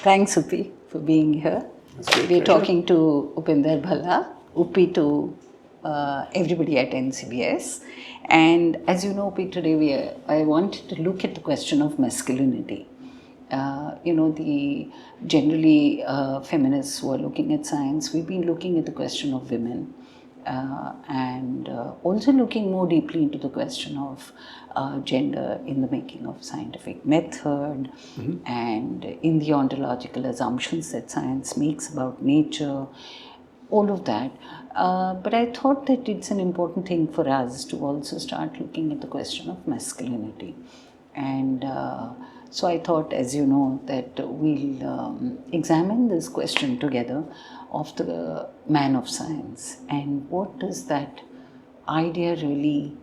Thanks, Uppi, for being here. We're talking to Upinder Bhalla, Uppi to everybody at NCBS. And as you know, Uppi, today I wanted to look at the question of masculinity. Generally feminists who are looking at science, we've been looking at the question of women. And also looking more deeply into the question of gender in the making of scientific method and in the ontological assumptions that science makes about nature, all of that. But I thought that it's an important thing for us to also start looking at the question of masculinity. And so I thought, as you know, that we'll examine this question together of the man of science and what does that idea really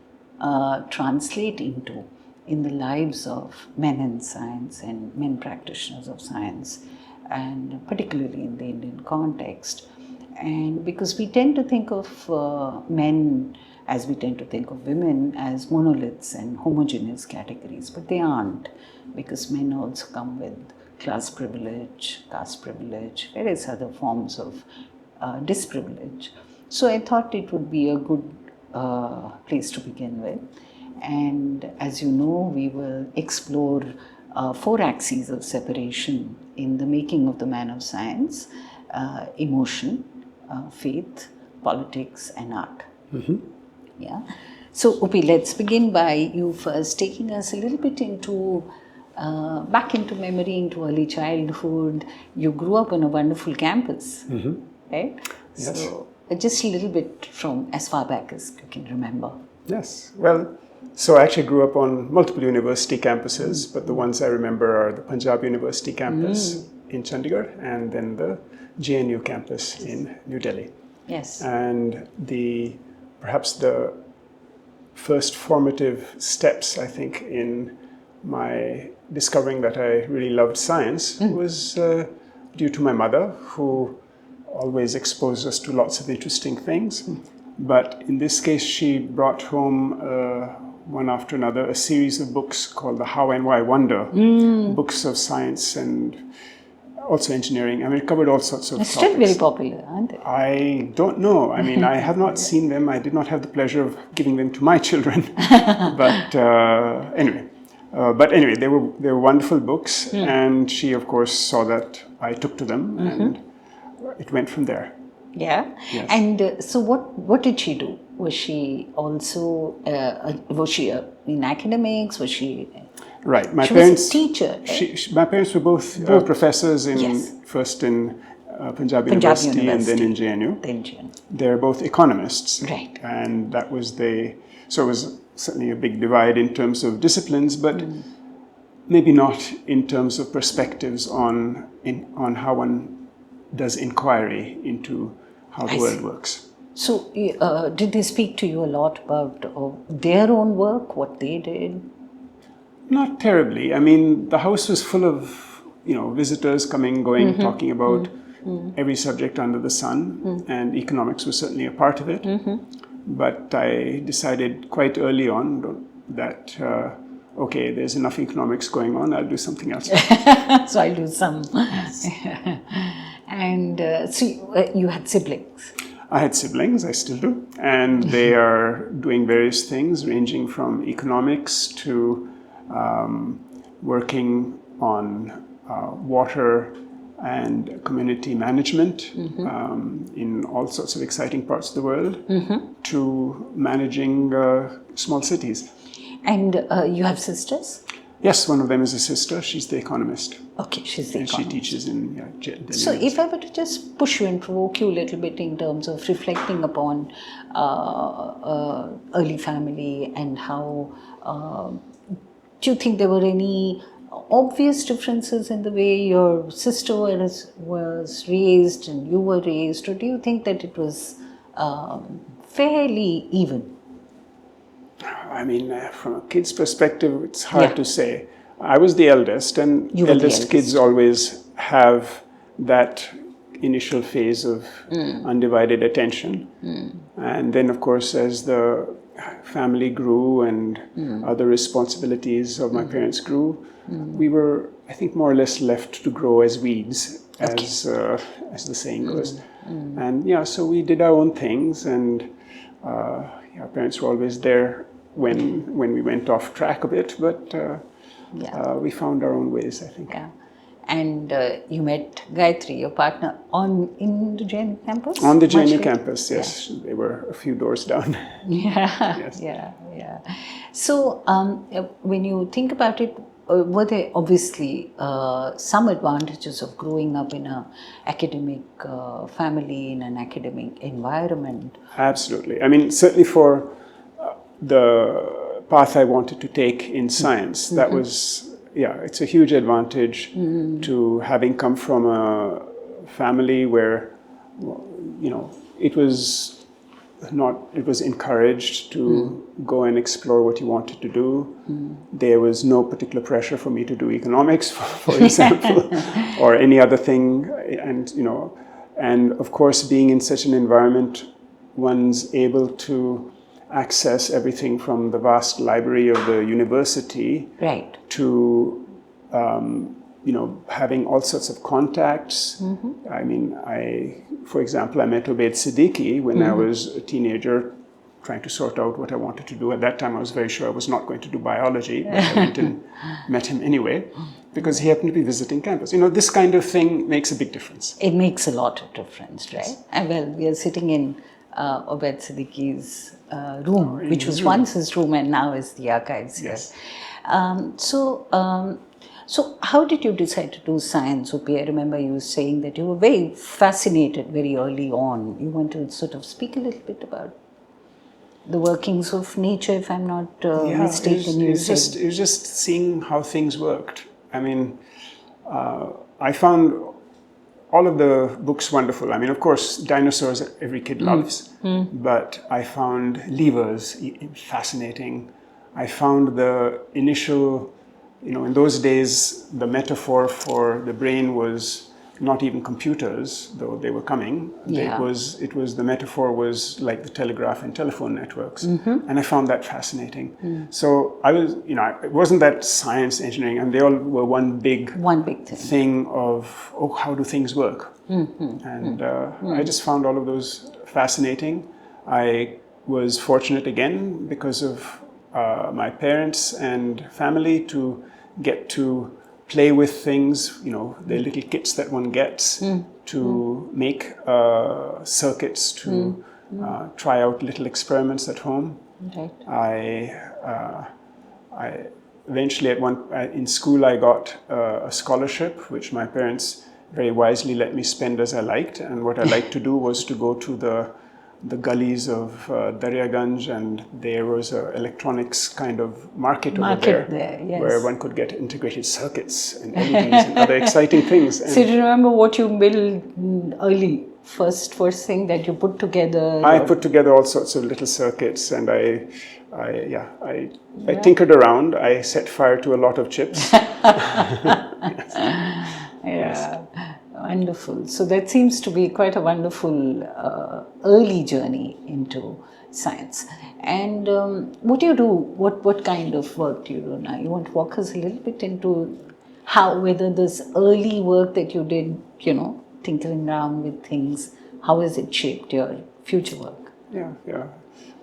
translate into in the lives of men in science and men practitioners of science, and particularly in the Indian context. And because we tend to think of men as we tend to think of women as monoliths and homogeneous categories, but they aren't, because men also come with class privilege, caste privilege, various other forms of disprivilege. So I thought it would be a good place to begin with. And as you know, we will explore 4 axes of separation in the making of the man of science: emotion, faith, politics, and art. Yeah. So, Uppi, let's begin by you first taking us a little bit into back into memory, into early childhood. You grew up on a wonderful campus, right? Yes. So, just a little bit from as far back as you can remember. Yes. Well, so I actually grew up on multiple university campuses, but the ones I remember are the Punjab University campus in Chandigarh and then the JNU campus in New Delhi. Yes. And perhaps the first formative steps, I think, in my discovering that I really loved science was due to my mother, who always exposed us to lots of interesting things. But in this case, she brought home one after another a series of books called the How and Why Wonder, books of science and also engineering. I mean, it covered all sorts of It's topics. still very popular, aren't they? I don't know. I mean, I have not seen them. I did not have the pleasure of giving them to my children. But anyway, they were wonderful books, and she, of course, saw that I took to them, and it went from there. Yeah. Yes. And so, what did she do? Was she also in academics? Was she? Right. My She parents. was a teacher. Right? My parents were both professors first in Punjab University and then in JNU. They're both economists. Right. And that was so it was certainly a big divide in terms of disciplines, but maybe not in terms of perspectives on how one does inquiry into how the world works. So, did they speak to you a lot about their own work, what they did? Not terribly. I mean, the house was full of, visitors coming, going, talking about every subject under the sun, and economics was certainly a part of it. But I decided quite early on that, okay, there's enough economics going on, I'll do something else. So I'll do some. Yes. And so you had siblings? I had siblings, I still do, and they are doing various things ranging from economics to working on water and community management in all sorts of exciting parts of the world to managing small cities. And you have sisters? Yes, one of them is a sister. She's the economist. Okay, she's the economist. economist. She teaches in Delhi. So if I were to just push you and provoke you a little bit in terms of reflecting upon early family and how, do you think there were any obvious differences in the way your sister was raised and you were raised, or do you think that it was fairly even? I mean, from a kid's perspective, it's hard to say. I was the eldest, and eldest kids always have that initial phase of undivided attention. And then, of course, as the family grew and other responsibilities of my parents grew, we were I think, more or less left to grow as weeds, Okay. as the saying goes. And yeah, so we did our own things, and our parents were always there when we went off track a bit, but we found our own ways, I think. Yeah. And you met Gayatri, your partner, in the JNU campus? On the Much JNU later? campus, yes. They were a few doors down. Yeah, Yes. yeah. So when you think about it, were there obviously some advantages of growing up in an academic family, in an academic environment? Absolutely. I mean, certainly for the path I wanted to take in science, that was, it's a huge advantage to having come from a family where, it was encouraged to go and explore what you wanted to do. There was no particular pressure for me to do economics, for example, or any other thing. And of course, being in such an environment, one's able to access everything from the vast library of the university, Right. to having all sorts of contacts. I mean, for example, I met Ubaid Siddiqui when I was a teenager, trying to sort out what I wanted to do. At that time, I was very sure I was not going to do biology, but I went and met him anyway, because he happened to be visiting campus. This kind of thing makes a big difference. It makes a lot of difference, right? Yes. And well, we are sitting in Ubaid Siddiqui's room, which was once his room and now is the archives here. Yes. So how did you decide to do science, Upi? I remember you saying that you were very fascinated very early on. You want to sort of speak a little bit about the workings of nature, if I'm not mistaken. It was just seeing how things worked. I mean, I found all of the books wonderful. I mean, of course, dinosaurs every kid loves, but I found levers fascinating. I found the initial, in those days, the metaphor for the brain was not even computers, though they were coming. Yeah. It was the metaphor was like the telegraph and telephone networks, and I found that fascinating. So I was, it wasn't that science, engineering, and they all were one big thing of how do things work, and I just found all of those fascinating. I was fortunate again because of my parents and family to get to play with things, the little kits that one gets to make circuits, to try out little experiments at home. Right. I eventually in school I got a scholarship, which my parents very wisely let me spend as I liked. And what I liked to do was to go to the gullies of Daryaganj, and there was an electronics kind of market over there, yes. where one could get integrated circuits and LEDs and other exciting things. So do you remember what you built early? First thing that you put together? I put together all sorts of little circuits, and I tinkered around. I set fire to a lot of chips. Yeah. Wonderful. So that seems to be quite a wonderful early journey into science. And what do you do? What kind of work do you do now? You want to walk us a little bit into whether this early work that you did, tinkering around with things, how has it shaped your future work? Yeah.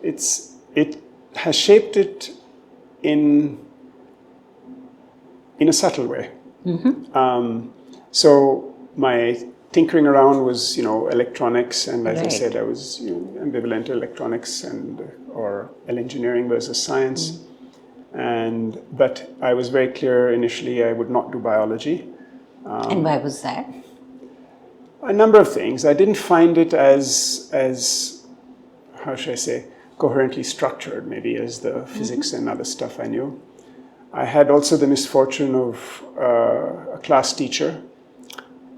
It has shaped it in a subtle way. So my tinkering around was, electronics, and as I said, I was ambivalent to electronics or engineering versus science. But I was very clear initially I would not do biology. And why was that? A number of things. I didn't find it as how should I say, coherently structured, maybe, as the physics and other stuff I knew. I had also the misfortune of a class teacher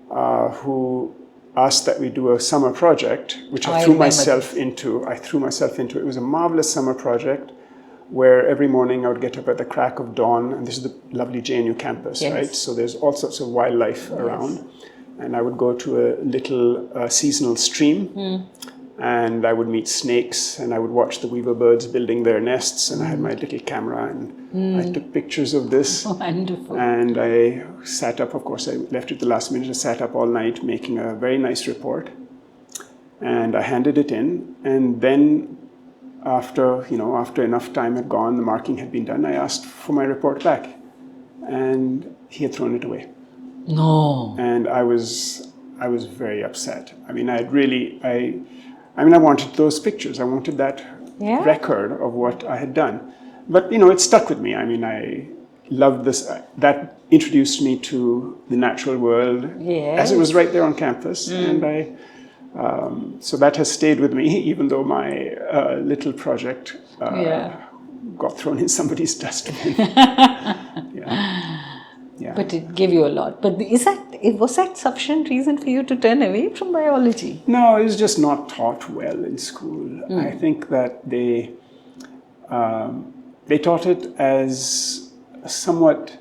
who asked that we do a summer project, which I threw myself into. It was a marvelous summer project where every morning I would get up at the crack of dawn, and this is the lovely JNU campus, right? So there's all sorts of wildlife around, and I would go to a little seasonal stream, and I would meet snakes, and I would watch the weaver birds building their nests, and I had my little camera, and I took pictures of this. Wonderful. And I sat up, of course, I left it the last minute, I sat up all night making a very nice report. And I handed it in, and then after enough time had gone, the marking had been done, I asked for my report back. And he had thrown it away. No. And I was very upset. I mean, I wanted those pictures. I wanted that record of what I had done. But, it stuck with me. I mean, I loved this. That introduced me to the natural world as it was right there on campus. And so that has stayed with me, even though my little project got thrown in somebody's dustbin. Yeah. But it gave you a lot. But was that sufficient reason for you to turn away from biology? No, it was just not taught well in school. I think that they taught it as a somewhat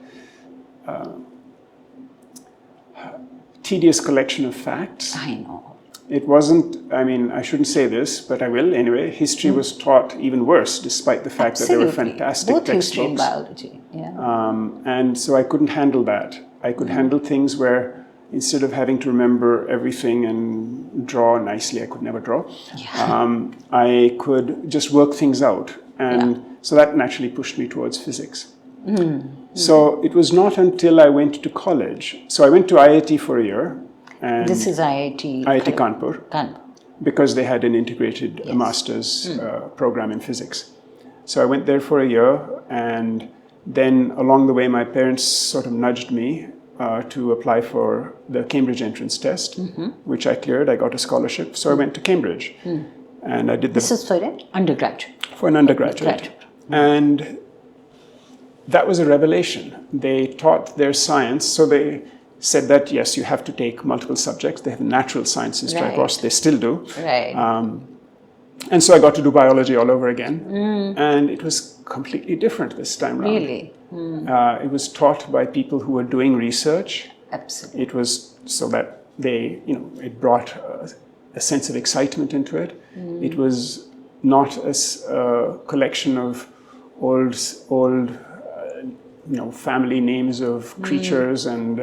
tedious collection of facts. I know. It wasn't, I shouldn't say this, but I will anyway. History was taught even worse, despite the fact that there were fantastic both textbooks. History and biology, and so I couldn't handle that. I could handle things where instead of having to remember everything and draw nicely, I could never draw. I could just work things out. And so that naturally pushed me towards physics. So it was not until I went to college. So I went to IIT for a year. And this is IIT Kanpur. Because they had an integrated master's program in physics. So I went there for a year, and then along the way my parents sort of nudged me to apply for the Cambridge entrance test, which I cleared. I got a scholarship, so I went to Cambridge. And I did This is for an undergraduate. For an undergraduate. And that was a revelation. They taught their science, so they said that, yes, you have to take multiple subjects. They have natural sciences, course, they still do. Right. And so I got to do biology all over again. And it was completely different this time around. Really? It was taught by people who were doing research. Absolutely. It was so that it brought a sense of excitement into it. It was not a collection of old family names of creatures and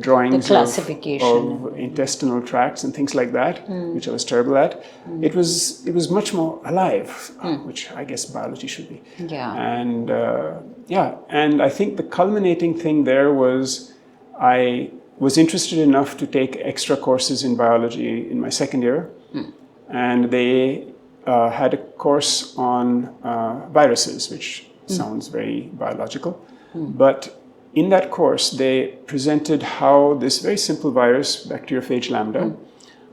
drawings the classification of intestinal tracts and things like that, which I was terrible at. It was much more alive, which I guess biology should be. And and I think the culminating thing there was I was interested enough to take extra courses in biology in my second year, and they had a course on viruses, which sounds very biological. But in that course, they presented how this very simple virus, bacteriophage lambda,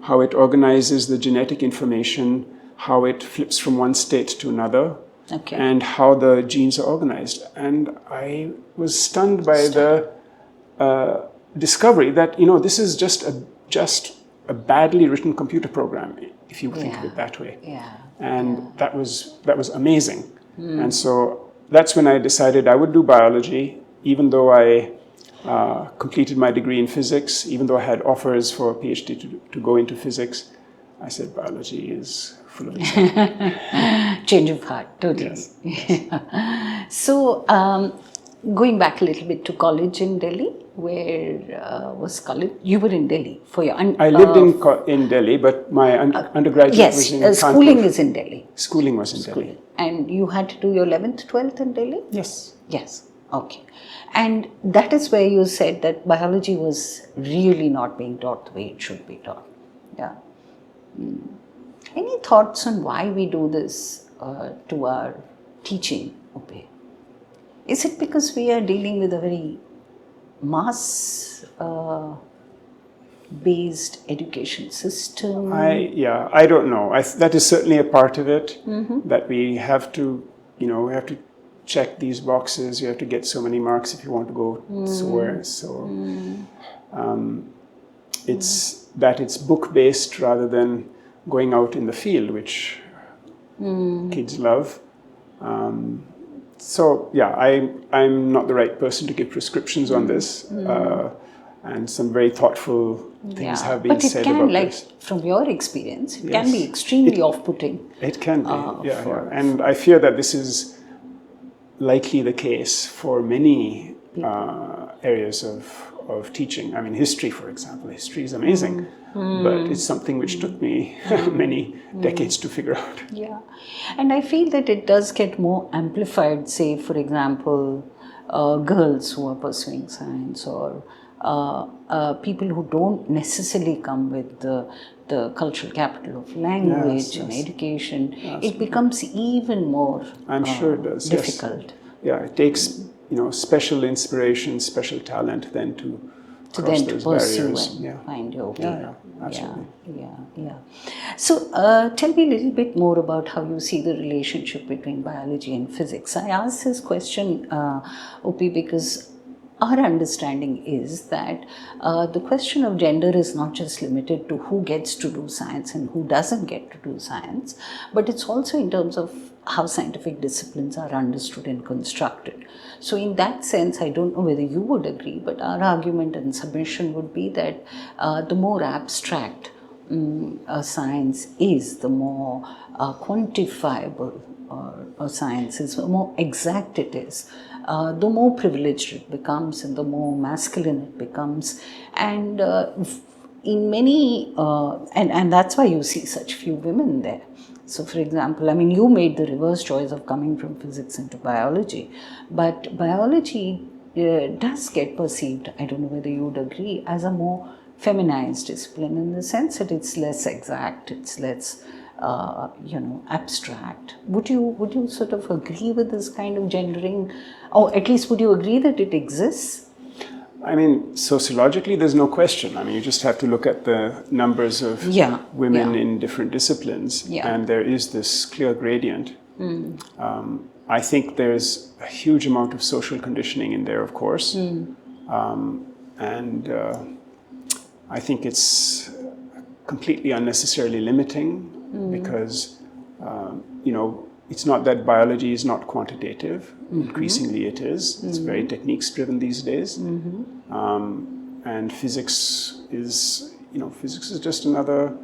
how it organizes the genetic information, how it flips from one state to another, and how the genes are organized. And I was stunned by the discovery that, this is just a badly written computer program, if you think of it that way. And that was amazing. And so that's when I decided I would do biology, even though I completed my degree in physics, even though I had offers for a PhD to go into physics. I said biology is full of excitement. Change of heart, totally. Yes. So, going back a little bit to college in Delhi, where was college? You were in Delhi for your... I lived in Delhi, but my undergraduate was in Kanpur. Schooling is in Delhi. Schooling was in Delhi. And you had to do your 11th, 12th in Delhi? Yes. Yes. Okay. And that is where you said that biology was really not being taught the way it should be taught. Yeah. Any thoughts on why we do this to our teaching, Upe? Is it because we are dealing with a very mass based education system? I don't know. That is certainly a part of it, that we have to, check these boxes. You have to get so many marks if you want to go somewhere. So it's book-based rather than going out in the field, which kids love. I'm not the right person to give prescriptions on this. and some very thoughtful things have been but it said can, about like this. from your experience, it Yes. can be extremely off-putting. It can be, for- and I fear that this is likely the case for many areas of teaching. I mean, history, for example. History is amazing, but it's something which took me many decades to figure out. Yeah, and I feel that it does get more amplified, say, for example, girls who are pursuing science, or people who don't necessarily come with the cultural capital of language and education. It becomes even more I'm sure it does. difficult. Yes. Yeah, it takes special inspiration, special talent then to cross then to those pursue barriers. and find your way. Yeah, absolutely. Yeah. So tell me a little bit more about how you see the relationship between biology and physics. I asked this question, Opi, because our understanding is that the question of gender is not just limited to who gets to do science and who doesn't get to do science, but it's also in terms of how scientific disciplines are understood and constructed. So in that sense, I don't know whether you would agree, but our argument and submission would be that the more abstract a science is, the more quantifiable a science is, the more exact it is, the more privileged it becomes and the more masculine it becomes. And in many, and that's why you see such few women there. So, for example, I mean, you made the reverse choice of coming from physics into biology, but biology does get perceived, I don't know whether you would agree, as a more feminized discipline in the sense that it's less exact, it's less, abstract. Would you sort of agree with this kind of gendering, or at least would you agree that it exists? I mean, sociologically, there's no question. I mean, you just have to look at the numbers of women in different disciplines, and there is this clear gradient. I think there's a huge amount of social conditioning in there, of course, and I think it's completely unnecessarily limiting because, it's not that biology is not quantitative. Increasingly it is. It's very techniques driven these days. And physics is just another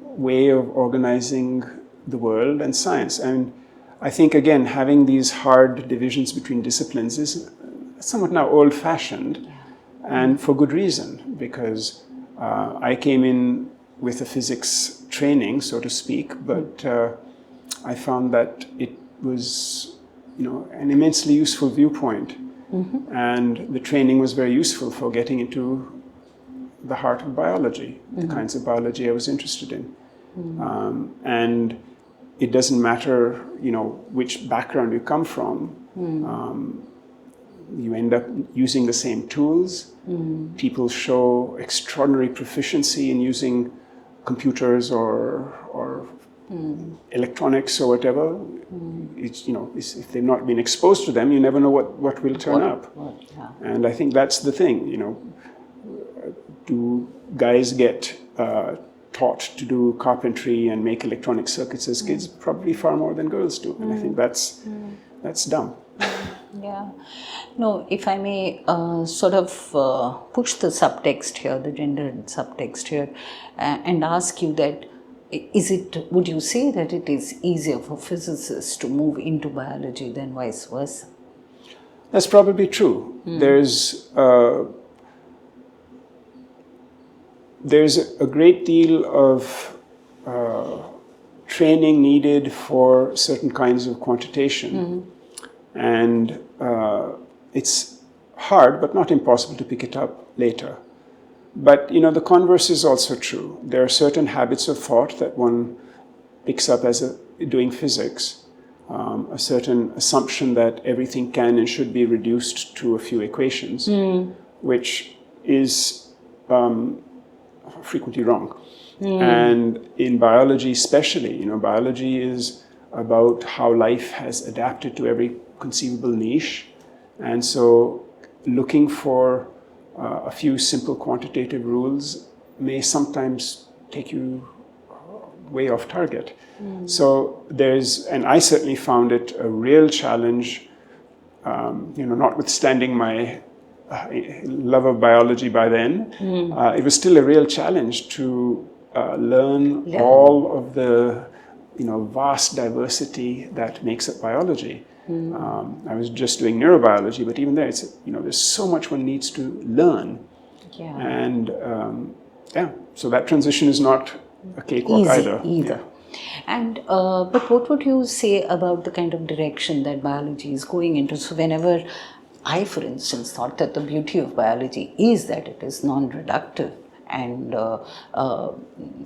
way of organizing the world and science. And I think, again, having these hard divisions between disciplines is somewhat now old-fashioned, and for good reason, because I came in with a physics training, so to speak, but I found that it was, an immensely useful viewpoint, and the training was very useful for getting into the heart of biology, the kinds of biology I was interested in, and it doesn't matter, which background you come from. You end up using the same tools. People show extraordinary proficiency in using computers or electronics or whatever. It's, if they've not been exposed to them, you never know what will turn up. And I think that's the thing. Do guys get taught to do carpentry and make electronic circuits as kids? Probably far more than girls do. And I think that's dumb. Yeah. No, if I may sort of push the subtext here, the gendered subtext here, and ask you that, would you say that it is easier for physicists to move into biology than vice versa? That's probably true. There's a great deal of training needed for certain kinds of quantitation. And it's hard, but not impossible to pick it up later. But, the converse is also true. There are certain habits of thought that one picks up as doing physics. A certain assumption that everything can and should be reduced to a few equations, which is frequently wrong. And in biology especially, biology is about how life has adapted to every conceivable niche. And so looking for a few simple quantitative rules may sometimes take you way off target. So and I certainly found it a real challenge, notwithstanding my love of biology by then, it was still a real challenge to learn all of the vast diversity that makes up biology. I was just doing neurobiology, but even there, there's so much one needs to learn. Yeah. And so that transition is not a cakewalk either. Yeah. And but what would you say about the kind of direction that biology is going into? So whenever I, for instance, thought that the beauty of biology is that it is non-reductive, and the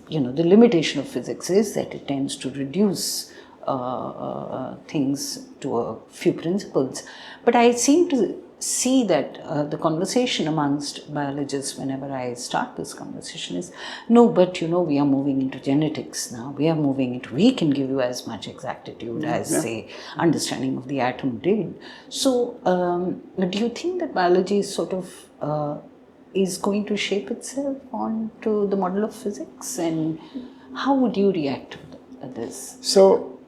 limitation of physics is that it tends to reduce things to a few principles. But I seem to see that the conversation amongst biologists, whenever I start this conversation, is no, but we are moving into genetics now. We can give you as much exactitude as, say, understanding of the atom did. So, do you think that biology is sort of is going to shape itself onto the model of physics? And how would you react to this? So,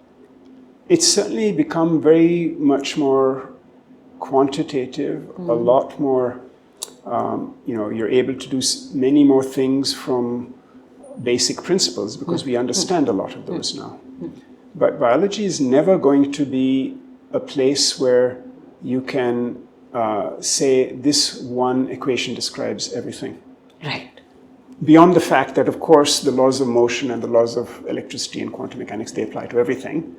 it's certainly become very much more quantitative, a lot more, you're able to do many more things from basic principles because we understand a lot of those now. But biology is never going to be a place where you can say this one equation describes everything. Right. Beyond the fact that, of course, the laws of motion and the laws of electricity and quantum mechanics, they apply to everything.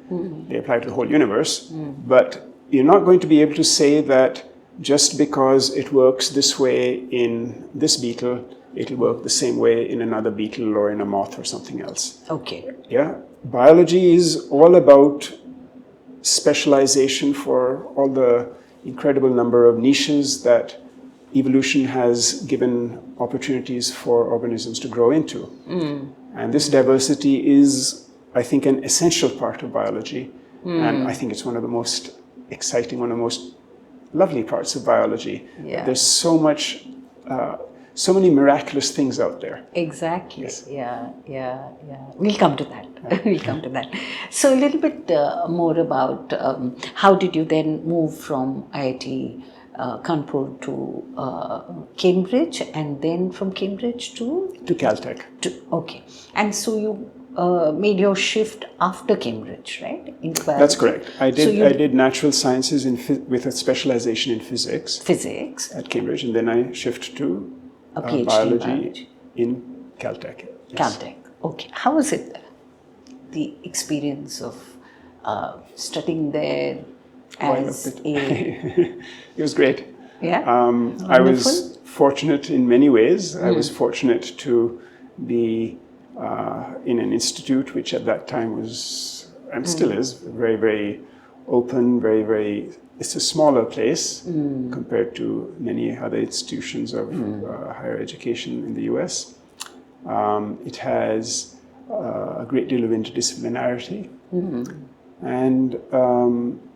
They apply to the whole universe. But you're not going to be able to say that just because it works this way in this beetle, it'll work the same way in another beetle or in a moth or something else. Okay. Yeah. Biology is all about specialization for all the incredible number of niches that evolution has given opportunities for organisms to grow into. And this diversity is, I think, an essential part of biology. And I think it's one of the most exciting, one of the most lovely parts of biology. Yeah. There's so much, so many miraculous things out there. Exactly. Yes. Yeah. We'll come to that. We'll come to that. So a little bit more about how did you then move from IIT Kanpur to Cambridge, and then from Cambridge to Caltech. Okay. And so you made your shift after Cambridge, right? Into biology. That's correct. I did natural sciences with a specialization in physics. Physics. At Cambridge, and then I shifted to A PhD in biology in Caltech. Yes. Caltech. Okay. How was it, the experience of studying there as It was great. Yeah. I was fortunate in many ways. I was fortunate to be in an institute which at that time was, and still is, very, very open, very, very, it's a smaller place compared to many other institutions of higher education in the US. It has a great deal of interdisciplinarity. And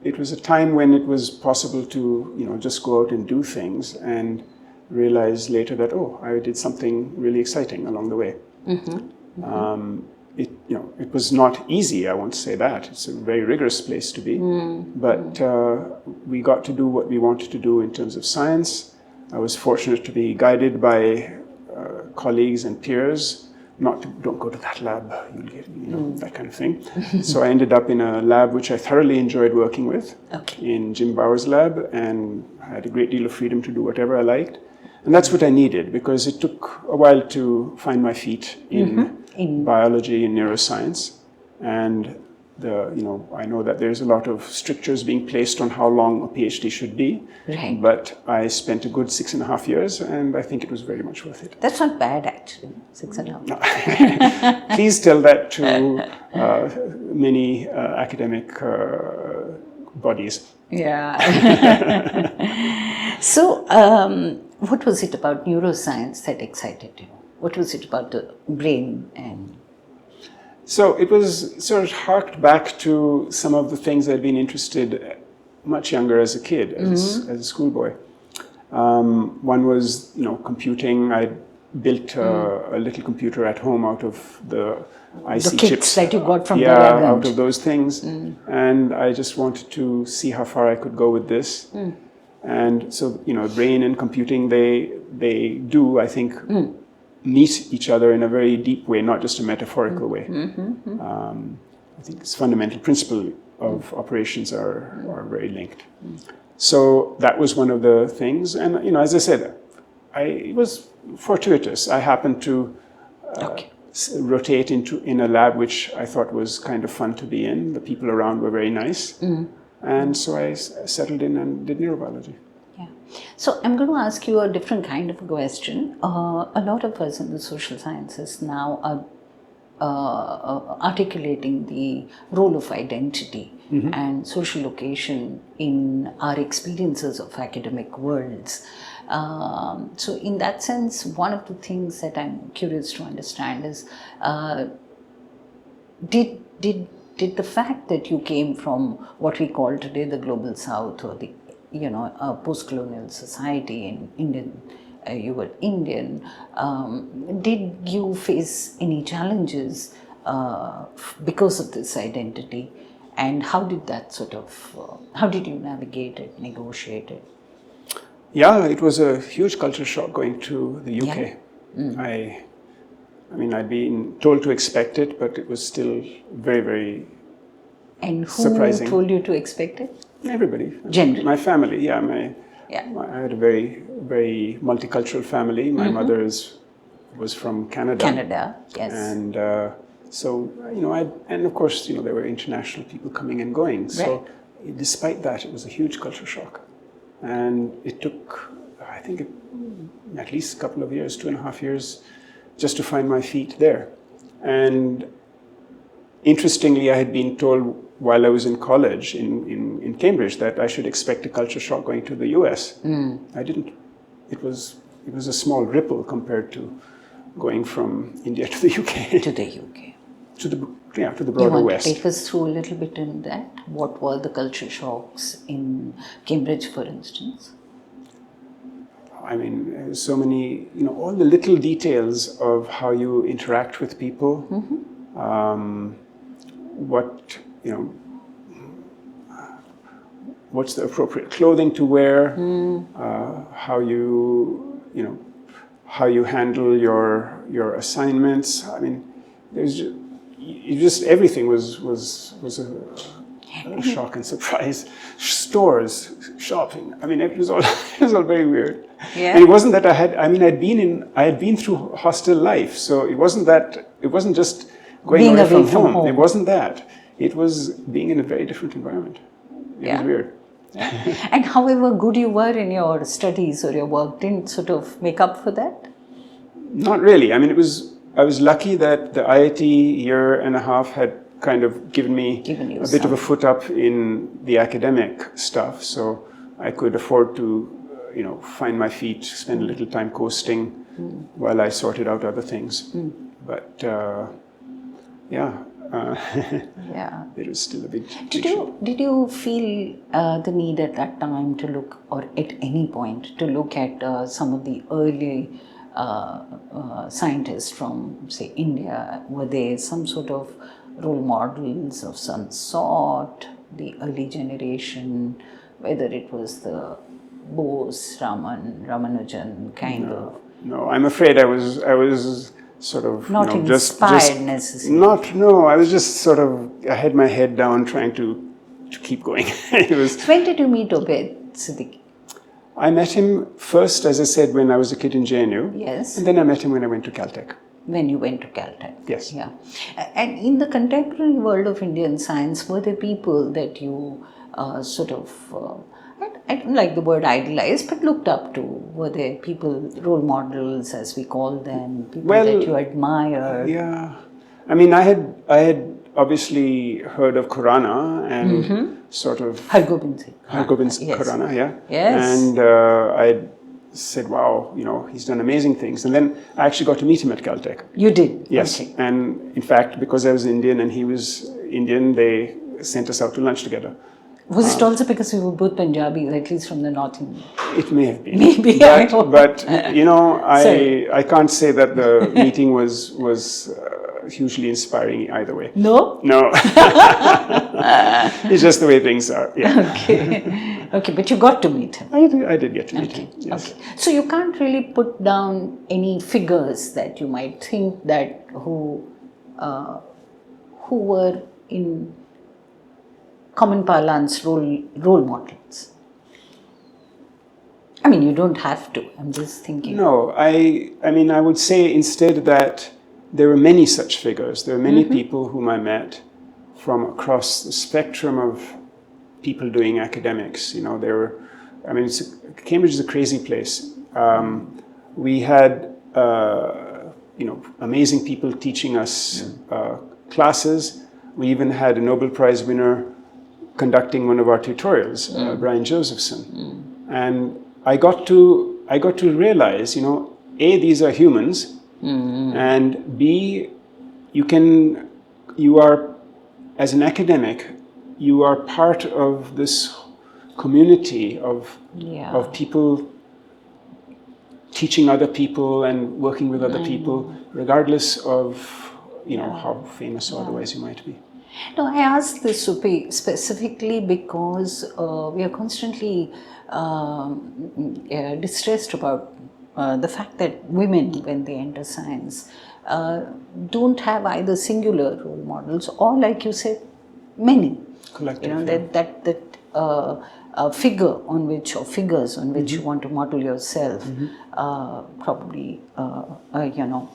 it was a time when it was possible to, just go out and do things and realize later that, I did something really exciting along the way. It was not easy, I won't say that. It's a very rigorous place to be. But we got to do what we wanted to do in terms of science. I was fortunate to be guided by colleagues and peers. Don't go to that lab, you'll get, that kind of thing. So I ended up in a lab which I thoroughly enjoyed working with, in Jim Bauer's lab, and I had a great deal of freedom to do whatever I liked. And that's what I needed, because it took a while to find my feet in biology and neuroscience. And I know that there's a lot of strictures being placed on how long a PhD should be. Right. But I spent a good 6.5 years, and I think it was very much worth it. That's not bad, actually. 6.5. No. Please tell that to many academic bodies. Yeah. So, what was it about neuroscience that excited you? What was it about the brain and... So it was sort of harked back to some of the things I'd been interested much younger as a kid, as a schoolboy. One was, computing. I built a little computer at home out of the IC chips that you got from the out of those things. And I just wanted to see how far I could go with this. And so, brain and computing, they do, I think, meet each other in a very deep way, not just a metaphorical way. I think this fundamental principle of operations are very linked. So that was one of the things. And, as I said, it was fortuitous. I happened to rotate in a lab which I thought was kind of fun to be in. The people around were very nice. And so I settled in and did neurobiology. Yeah. So I'm going to ask you a different kind of a question. A lot of us in the social sciences now are articulating the role of identity and social location in our experiences of academic worlds. So in that sense, one of the things that I'm curious to understand is, did the fact that you came from what we call today the global south, or the post-colonial society in Indian, you were Indian, did you face any challenges because of this identity, and how did that how did you navigate it, negotiate it? Yeah, it was a huge culture shock going to the UK. I mean, I'd been told to expect it, but it was still very, very and who surprising. Told you to expect it? Everybody. Generally. My family, I had a very, very multicultural family. My mother was from Canada. Canada, yes. And so, and of course, there were international people coming and going. So despite that, it was a huge culture shock. And it took, I think, at least a couple of years, 2.5 years, just to find my feet there. And interestingly, I had been told while I was in college in Cambridge that I should expect a culture shock going to the US. I didn't. It was a small ripple compared to going from India to the UK. To the UK. To the broader you want West. To take us through a little bit in that? What were the culture shocks in Cambridge, for instance? I mean, so many, all the little details of how you interact with people, what's the appropriate clothing to wear, how you handle your assignments. I mean, there's just everything was a shock and surprise. Stores, shopping. I mean, it was all very weird. Yeah. And it wasn't that I had been through hostile life, so it wasn't just going being away from home. home. It wasn't that. It was being in a very different environment. It was weird. And however good you were in your studies or your work, didn't sort of make up for that? Not really. I mean, I was lucky that the IIT year and a half had kind of given me a bit of a foot up in the academic stuff, so I could afford to, find my feet, spend a little time coasting while I sorted out other things. But it was still a big issue. Did you feel the need at that time to look, or at any point, to look at some of the early scientists from, say, India? Were there some sort of role models of some sort, the early generation, whether it was the Bose, Ramanujan kind of? No, I'm afraid I was sort of not inspired necessarily. I was just sort of, I had my head down trying to keep going. When did you meet Obed Siddiqui? I met him first, as I said, when I was a kid in JNU. Yes. And then I met him when I went to Caltech. When you went to Caltech. Yes. Yeah. And in the contemporary world of Indian science, were there people that you I don't like the word idolized, but looked up to? Were there people, role models as we call them, people that you admire? Yeah. I mean, I had obviously heard of Khurana and sort of... Hargobind Singh. Yes. Khurana, yeah. Yes. And I said, wow, he's done amazing things. And then I actually got to meet him at Caltech. You did? Yes. Okay. And in fact, because I was Indian and he was Indian, they sent us out to lunch together. Was it also because we were both Punjabis, at least from the north India? It may have been. Maybe. But I can't say that the meeting was hugely inspiring either way. No? No. It's just the way things are. Yeah. Okay. Okay, but you got to meet him. I did get to meet him. Okay. Yes. Okay. So you can't really put down any figures that you might think that who were in common parlance role models. I mean, you don't have to. I'm just thinking. No, I mean, I would say instead that there were many such figures. There were many people whom I met from across the spectrum of people doing academics. You know, there were, I mean, Cambridge is a crazy place. We had, you know, amazing people teaching us classes. We even had a Nobel Prize winner conducting one of our tutorials, Brian Josephson. And I got to realize, you know, A, these are humans, and B, you are, as an academic, you are part of this community of people teaching other people and working with other people, regardless of, you know, how famous or otherwise you might be. No, I asked this, Supi, specifically because we are constantly distressed about the fact that women, when they enter science, don't have either singular role models or, like you said, many. Collective. You know, that figure on which, or figures on which you want to model yourself probably, you know,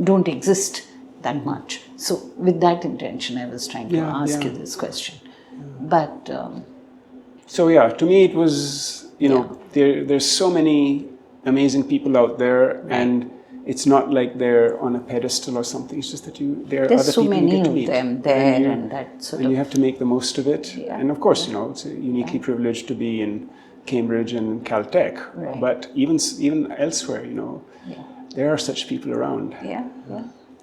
don't exist that much. So with that intention, I was trying to ask you this question. But so yeah, to me it was, you know, there's so many amazing people out there, and it's not like they're on a pedestal or something. It's just that there are there's other so people you many get to of meet, them there, and that sort and of. you have to make the most of it. Yeah. And of course, you know, it's uniquely privileged to be in Cambridge and Caltech, Right. but even elsewhere, you know, there are such people around. Yeah.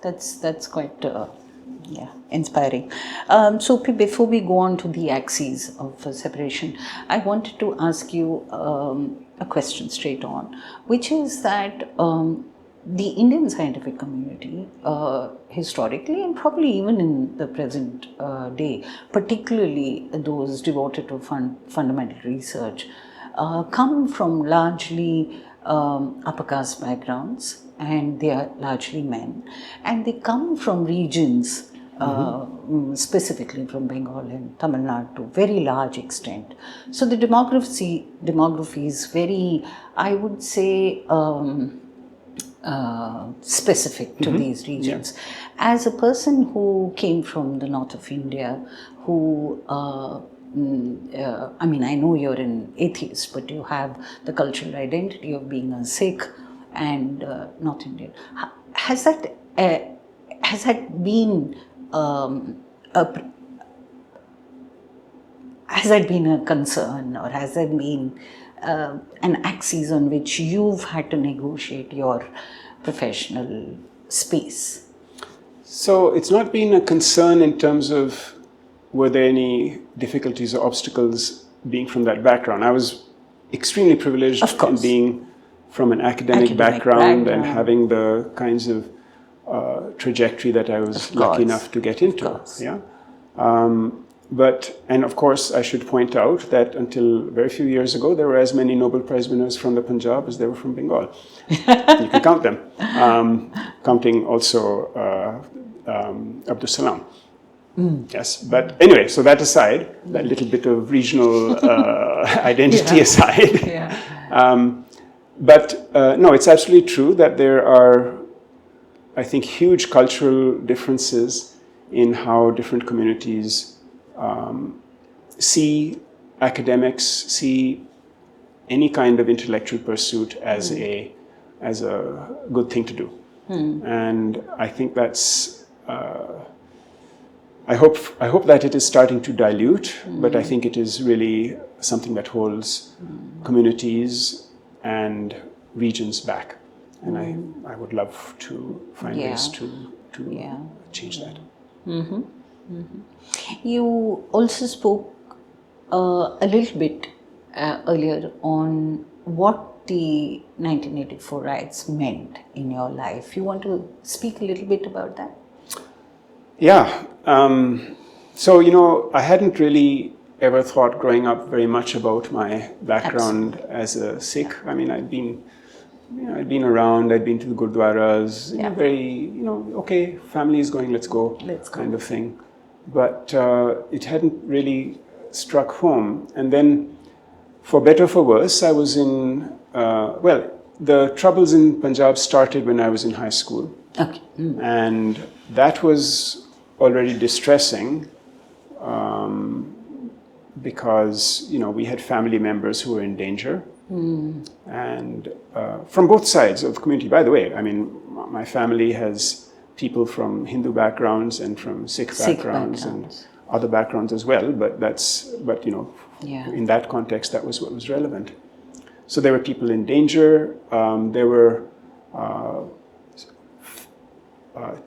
That's quite inspiring. So before we go on to the axes of separation, I wanted to ask you a question straight on, which is that the Indian scientific community, historically and probably even in the present day, particularly those devoted to fundamental research, come from largely upper caste backgrounds, and they are largely men, and they come from regions, specifically from Bengal and Tamil Nadu to very large extent. So the demography is very, I would say, specific to these regions. As a person who came from the north of India, who I mean, I know you're an atheist, but you have the cultural identity of being a Sikh and North Indian. Has that been a concern, or has that been an axis on which you've had to negotiate your professional space? So it's not been a concern in terms of were there any difficulties or obstacles being from that background. I was extremely privileged in being from an academic background and having the kinds of trajectory that I was lucky enough to get into. Yeah. And of course, I should point out that until very few years ago, there were as many Nobel Prize winners from the Punjab as there were from Bengal. You can count them, counting also Abdus Salam. Yes, but anyway, so that aside, that little bit of regional identity aside. But no, it's absolutely true that there are, I think, huge cultural differences in how different communities see academics, see any kind of intellectual pursuit as a good thing to do. And I think that's I hope that it is starting to dilute, but I think it is really something that holds communities and regions back. And I would love to find ways to change that. You also spoke a little bit earlier on what the 1984 riots meant in your life. You want to speak a little bit about that? Yeah. So, I hadn't really ever thought growing up very much about my background as a Sikh. I mean, I'd been around, I'd been to the Gurdwaras, Yeah. very, okay, family is going, let's go, kind of thing. But it hadn't really struck home. And then, for better or for worse, I was in, the troubles in Punjab started when I was in high school. Okay. And that was already distressing because, we had family members who were in danger. And from both sides of the community. By the way, I mean, my family has people from Hindu backgrounds and from Sikh backgrounds and other backgrounds as well. But in that context, that was what was relevant. So there were people in danger. There were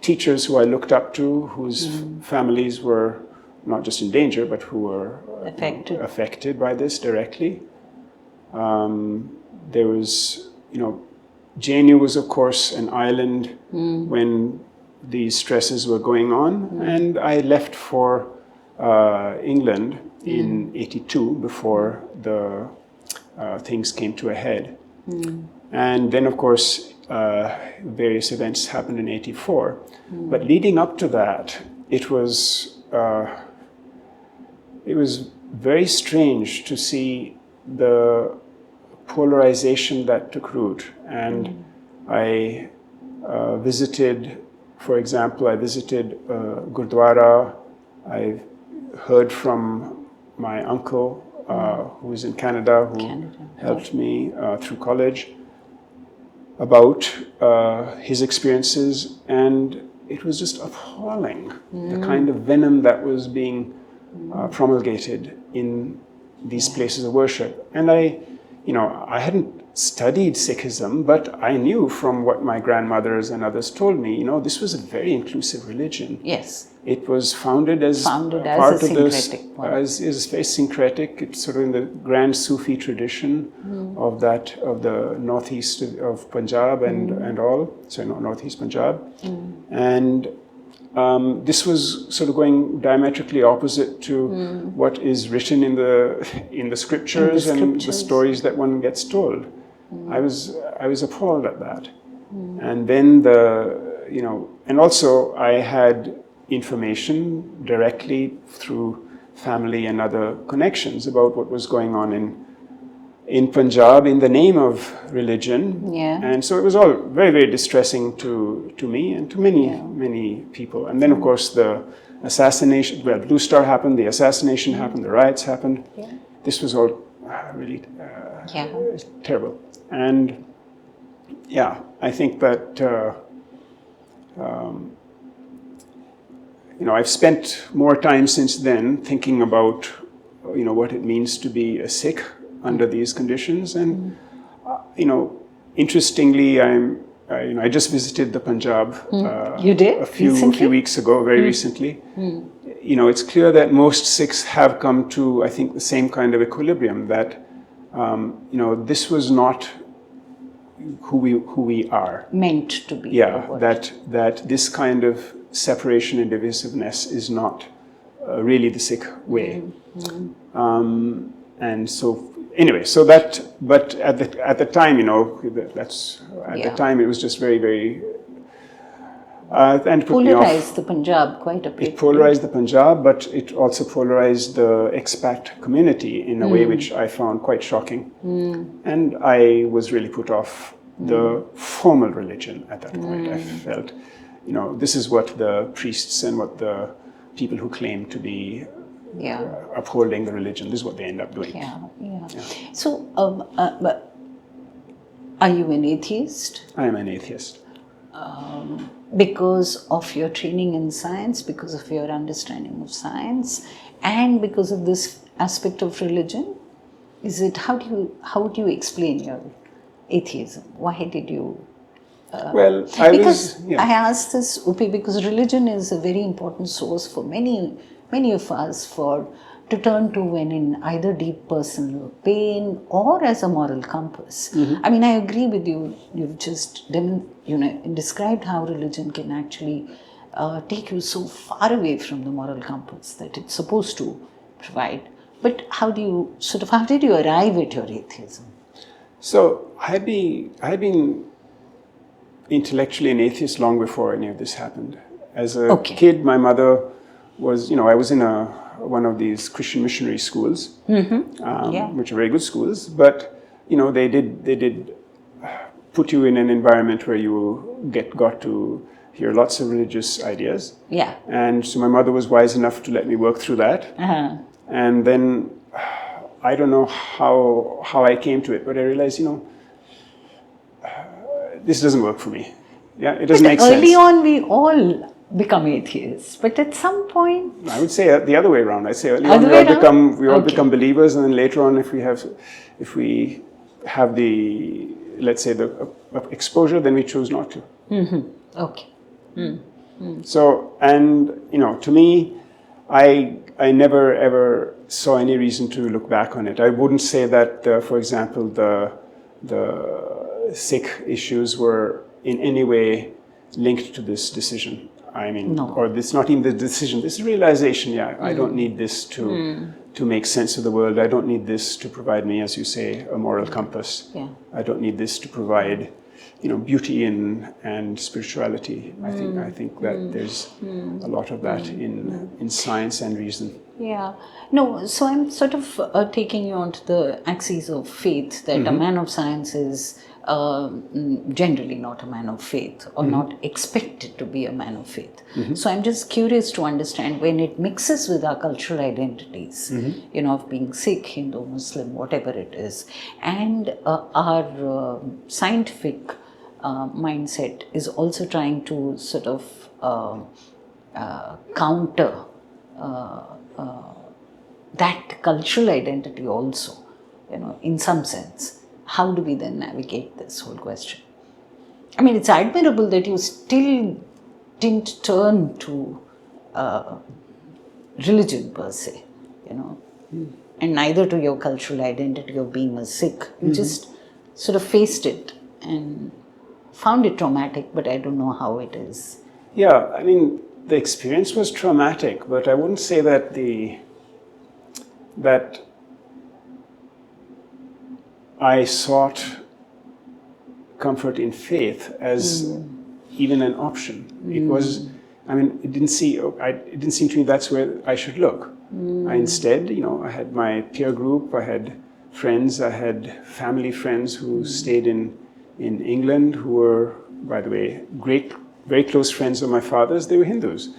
teachers who I looked up to, whose families were not just in danger, but who were affected by this directly. There was, JNU was, of course, an island when these stresses were going on. And I left for England in '82 before the things came to a head. And then, of course, various events happened in '84. But leading up to that, it was very strange to see the polarization that took root. And I visited, for example, Gurdwara. I heard from my uncle who was in Canada, who helped me through college, about his experiences. And it was just appalling, the kind of venom that was being promulgated in these places of worship. And I hadn't studied Sikhism, but I knew from what my grandmothers and others told me, this was a very inclusive religion. Yes. It was founded as part of syncretic one. Is very syncretic. It's sort of in the grand Sufi tradition of the northeast of Punjab and all. So northeast Punjab. And this was sort of going diametrically opposite to what is written in the scriptures and the stories that one gets told. I was appalled at that. And then and also I had information directly through family and other connections about what was going on in Punjab in the name of religion. Yeah. And so it was all very, very distressing to me and to many people. And then, of course, the assassination, Blue Star happened, the assassination happened, the riots happened. Yeah. This was all really terrible. And I think that I've spent more time since then thinking about what it means to be a Sikh under these conditions. And interestingly, I just visited the Punjab. You did? A few weeks ago, very recently. It's clear that most Sikhs have come to, I think, the same kind of equilibrium, that this was not who we are. Meant to be. Yeah, that this kind of separation and divisiveness is not really the Sikh way. And so anyway, but at the time, the time it was just very, very and put me off. Polarized the Punjab quite a bit. It polarized the Punjab, but it also polarized the expat community in a way which I found quite shocking. And I was really put off the formal religion at that point. I felt, this is what the priests and what the people who claim to be upholding the religion, this is what they end up doing. So, are you an atheist? I am an atheist. Because of your training in science, because of your understanding of science, and because of this aspect of religion? Is it, how do you explain your atheism? Why did you? I asked this, Upi, because religion is a very important source for many of us to turn to when in either deep personal pain or as a moral compass. I mean, I agree with you. You've just described how religion can actually take you so far away from the moral compass that it's supposed to provide. But how did you arrive at your atheism? So I had been intellectually an atheist long before any of this happened. As a kid, my mother was, I was in one of these Christian missionary schools, which are very good schools, but they did put you in an environment where you got to hear lots of religious ideas. Yeah. And so my mother was wise enough to let me work through that. And then I don't know how I came to it, but I realized, this doesn't work for me. Yeah, it doesn't make sense. Early on, we all become atheists, but at some point, I would say the other way around. I'd say early on we all become believers, and then later on, if we have the, let's say, the exposure, then we choose not to. Okay. So, and to me, I never ever saw any reason to look back on it. I wouldn't say that, for example, the Sikh issues were in any way linked to this decision. I mean, no. Or this, not even the decision, this realization, I don't need this to make sense of the world. I don't need this to provide me, as you say, a moral compass. Yeah. I don't need this to provide, beauty and spirituality. I think that there's a lot of that in science and reason. Yeah. No, so I'm sort of taking you onto the axis of faith, that a man of science is generally not a man of faith, or not expected to be a man of faith. So I'm just curious to understand, when it mixes with our cultural identities, of being Sikh, Hindu, Muslim, whatever it is, and our scientific mindset is also trying to sort of counter that cultural identity also, in some sense. How do we then navigate this whole question? I mean, it's admirable that you still didn't turn to religion per se, and neither to your cultural identity of being a Sikh. You just sort of faced it and found it traumatic, but I don't know how it is. Yeah, I mean, the experience was traumatic, but I wouldn't say that that I sought comfort in faith as even an option. It was, it didn't seem to me that's where I should look. Instead, I had my peer group, I had friends, I had family friends who stayed in England, who were, by the way, very close friends of my father's. They were Hindus.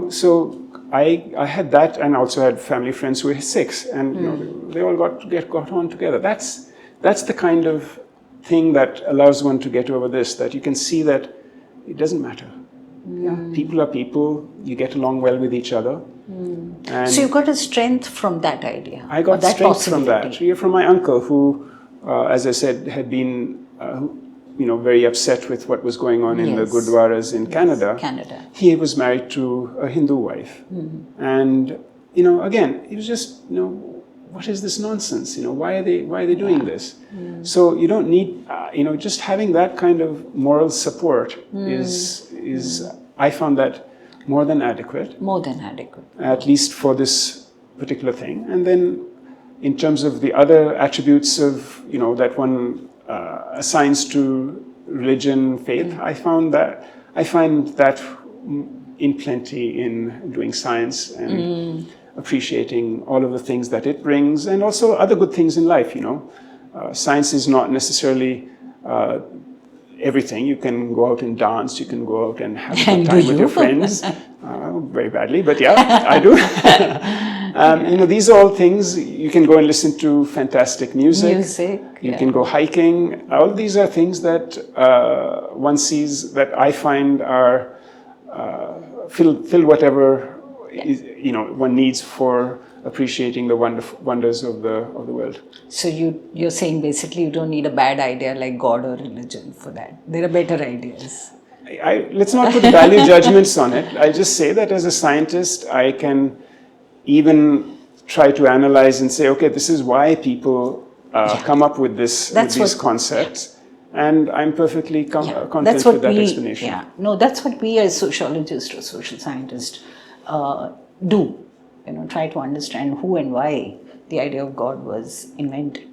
So I had that, and also had family friends who were Sikhs, and they all got on together. That's the kind of thing that allows one to get over this, that you can see that it doesn't matter. Yeah, people are people. You get along well with each other. And so you got a strength from that idea? I got strength from that. From my uncle, who, as I said, had been very upset with what was going on in the Gurdwaras in Canada. He was married to a Hindu wife. And, again, it was just, what is this nonsense? Why are they doing this? So you don't need, just having that kind of moral support is I found that more than adequate. More than adequate. At least for this particular thing. And then in terms of the other attributes of, that one assigns to religion, faith, I find that in plenty in doing science and appreciating all of the things that it brings, and also other good things in life. Science is not necessarily everything. You can go out and dance, you can go out and have a good time with your friends. Very badly, but yeah, I do. These are all things. You can go and listen to fantastic music. You can go hiking. All these are things that one sees, that I find are fill whatever one needs for appreciating the wonders of the world. So you're saying basically you don't need a bad idea like God or religion for that. There are better ideas. Let's not put value judgments on it. I just say that as a scientist, I can even try to analyze and say, okay, this is why people come up with these concepts. and I'm perfectly content That's what with that we, explanation. yeah, no, that's what we as sociologists or social scientists do. Try to understand who and why the idea of God was invented.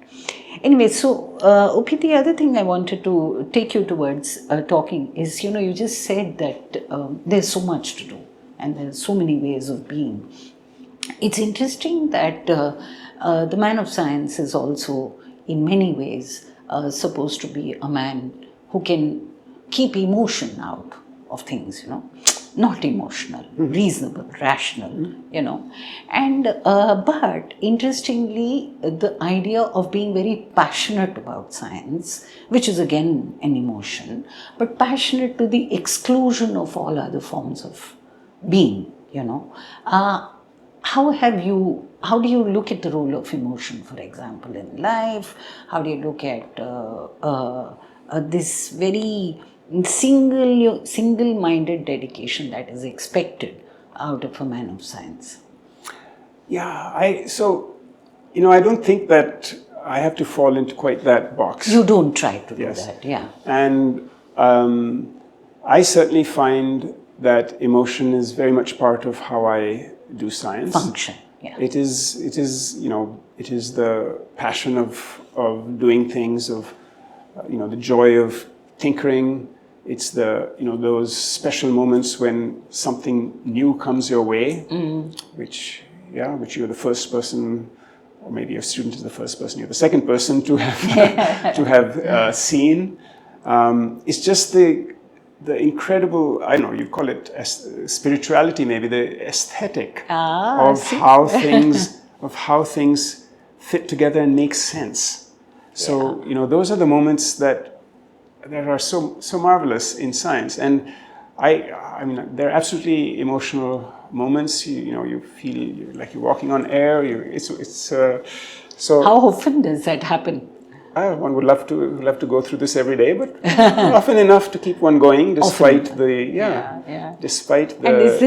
Anyway, so Opi, the other thing I wanted to take you towards talking is, you just said that there's so much to do and there's so many ways of being. It's interesting that the man of science is also, in many ways, supposed to be a man who can keep emotion out of things, not emotional, reasonable, rational, And but interestingly, the idea of being very passionate about science, which is again an emotion, but passionate to the exclusion of all other forms of being, how do you look at the role of emotion, for example, in life? How do you look at this very single-minded dedication that is expected out of a man of science? Yeah, I don't think that I have to fall into quite that box. You don't try to do that, yeah. And I certainly find that emotion is very much part of how I do science. Function, yeah. It is the passion of doing things, of the joy of tinkering. It's the those special moments when something new comes your way, which you're the first person, or maybe your student is the first person, you're the second person to have to have seen. It's just the incredible, I don't know, you call it spirituality, maybe the aesthetic of how things fit together and make sense. So those are the moments that are so marvelous in science, and I mean they're absolutely emotional moments. You feel like you're walking on air. So. How often does that happen? One would love to go through this every day, but often enough to keep one going, despite despite the. And is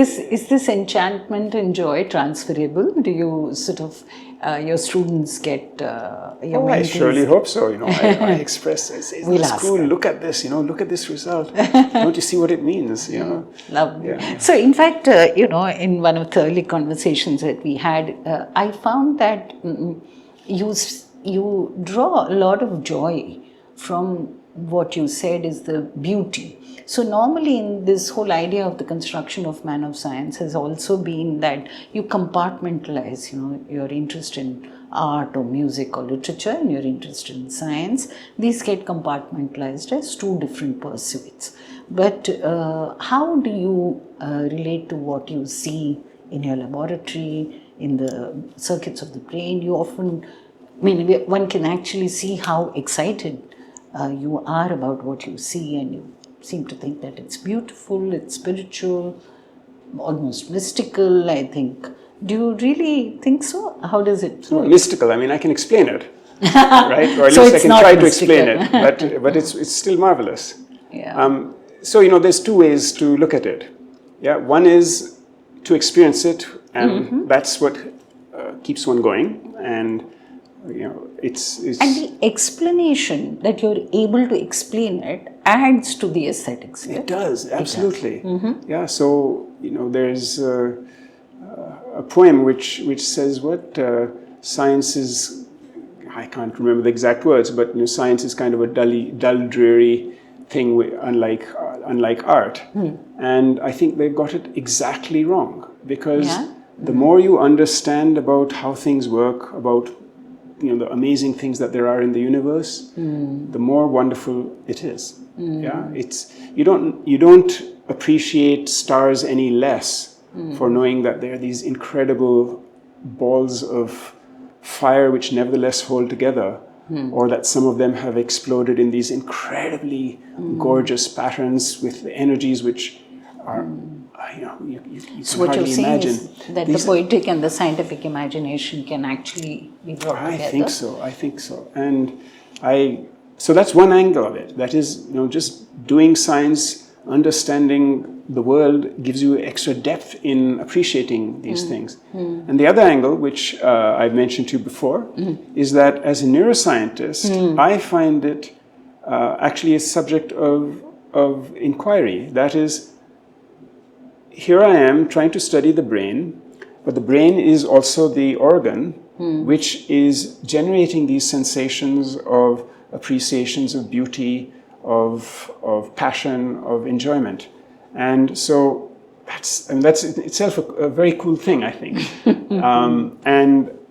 this enchantment and joy transferable? Do you sort of your students get your I surely hope so. I express, isn't this cool? Look at this. Look at this result. Don't you see what it means? Lovely. Yeah. So, in fact, in one of the early conversations that we had, I found that you draw a lot of joy from what you said is the beauty. So normally in this whole idea of the construction of man of science has also been that you compartmentalize, your interest in art or music or literature and your interest in science. These get compartmentalized as two different pursuits. But how do you relate to what you see in your laboratory, in the circuits of the brain? You often, one can actually see how excited you are about what you see, and you seem to think that it's beautiful, it's spiritual, almost mystical, I think. Do you really think so? How does it work? Mystical, I can explain it, right? Or at least I can try to explain it, but it's still marvelous. Yeah. So, there's two ways to look at it. Yeah, one is to experience it, and that's what keeps one going, and it's and the explanation that you're able to explain it adds to the aesthetics. It does, absolutely. It does. Yeah, so there's a poem which says what science is. I can't remember the exact words, but science is kind of a dull, dreary thing, unlike art. And I think they've got it exactly wrong, because the more you understand about how things work, about the amazing things that there are in the universe, the more wonderful it is. Yeah, you don't appreciate stars any less for knowing that there are these incredible balls of fire which nevertheless hold together, or that some of them have exploded in these incredibly gorgeous patterns with energies which are you So can what you're hardly saying imagine. is that the poetic and the scientific imagination can actually be brought together? I think so. And so that's one angle of it. That is, just doing science, understanding the world gives you extra depth in appreciating these things. And the other angle, which I've mentioned to you before, is that as a neuroscientist, I find it actually a subject of inquiry. That is, here I am trying to study the brain, but the brain is also the organ which is generating these sensations of appreciations of beauty, of passion, of enjoyment. And so that's itself a very cool thing, I think.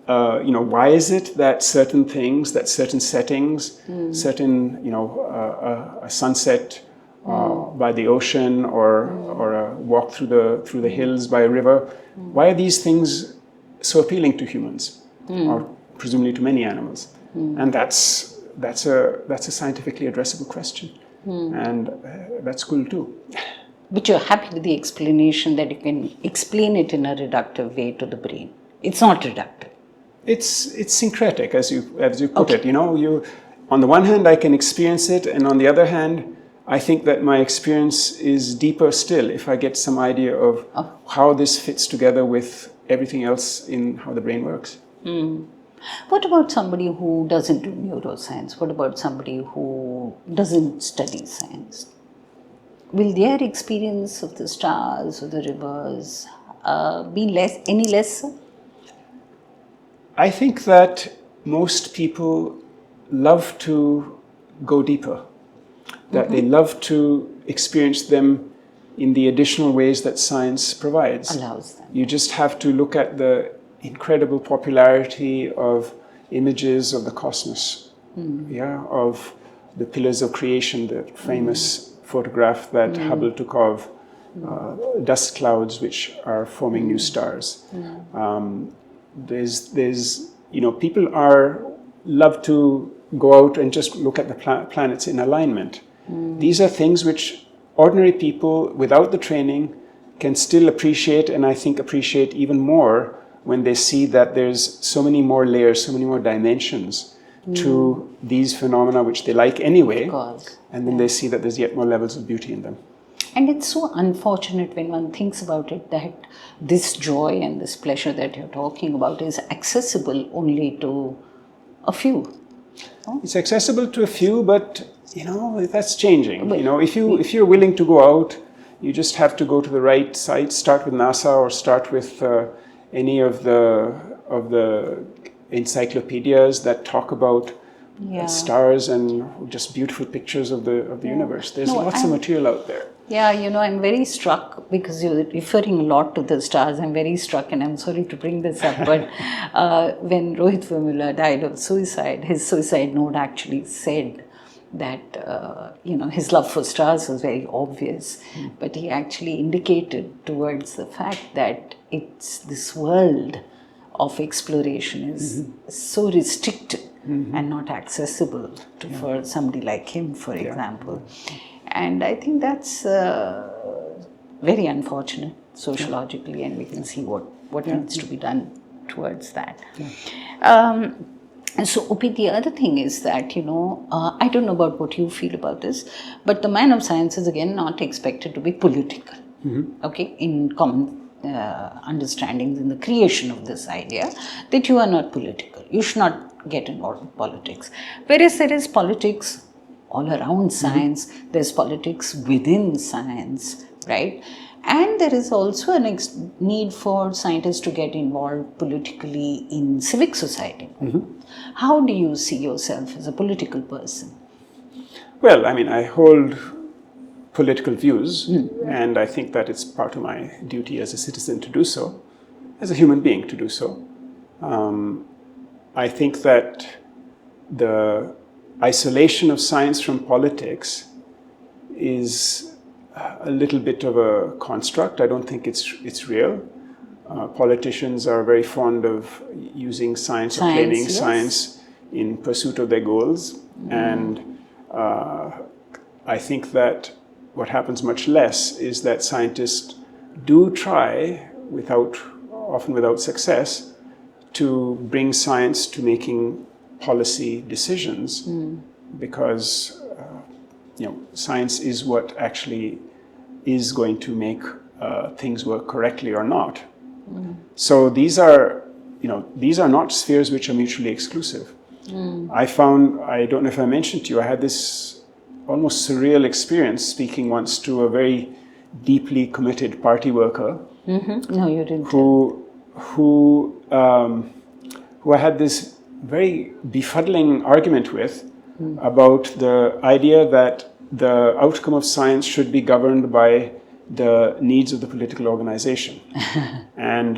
Why is it that certain things, that certain settings, certain, a sunset by the ocean or a walk through the hills by a river, why are these things so appealing to humans, or presumably to many animals? And that's a scientifically addressable question, and that's cool too. But you're happy with the explanation that you can explain it in a reductive way to the brain. It's not reductive. It's syncretic, as you put it. You on the one hand I can experience it, and on the other hand I think that my experience is deeper still if I get some idea of how this fits together with everything else in how the brain works. What about somebody who doesn't do neuroscience? What about somebody who doesn't study science? Will their experience of the stars or the rivers be any less so? I think that most people love to go deeper, that they love to experience them in the additional ways that science provides. Allows them. You just have to look at the incredible popularity of images of the cosmos, of the pillars of creation, the famous photograph that Hubble took of dust clouds which are forming new stars. There's people love to go out and just look at the planets in alignment. These are things which ordinary people without the training can still appreciate, and I think appreciate even more when they see that there's so many more layers, so many more dimensions to these phenomena which they like anyway, and then they see that there's yet more levels of beauty in them. And it's so unfortunate when one thinks about it that this joy and this pleasure that you're talking about is accessible only to a few. Oh? It's accessible to a few, but that's changing. If you're willing to go out, you just have to go to the right sites. Start with NASA or start with any of the encyclopedias that talk about stars and just beautiful pictures of the universe. There's lots of material out there. Yeah, I'm very struck because you're referring a lot to the stars. I'm very struck, and I'm sorry to bring this up, but when Rohit Vemula died of suicide, his suicide note actually said that his love for stars was very obvious, but he actually indicated towards the fact that it's this world of exploration is so restricted and not accessible for somebody like him, for example. And I think that's very unfortunate sociologically, and we can see what needs to be done towards that. And so, Opi, the other thing is that, I don't know about what you feel about this, but the man of science is again not expected to be political, in common understandings in the creation of this idea that you are not political. You should not get involved in politics. Whereas there is politics all around science, there's politics within science, right? And there is also a need for scientists to get involved politically in civic society. How do you see yourself as a political person? Well, I hold political views, and I think that it's part of my duty as a citizen to do so, as a human being to do so. I think that the isolation of science from politics is a little bit of a construct. I don't think it's real. Politicians are very fond of using science or claiming science in pursuit of their goals. And I think that what happens much less is that scientists do try, often without success, to bring science to making policy decisions, because science is what actually is going to make things work correctly or not. So these are not spheres which are mutually exclusive. I don't know if I mentioned to you, I had this almost surreal experience speaking once to a very deeply committed party worker No, you didn't. who I had this very befuddling argument with about the idea that the outcome of science should be governed by the needs of the political organization. And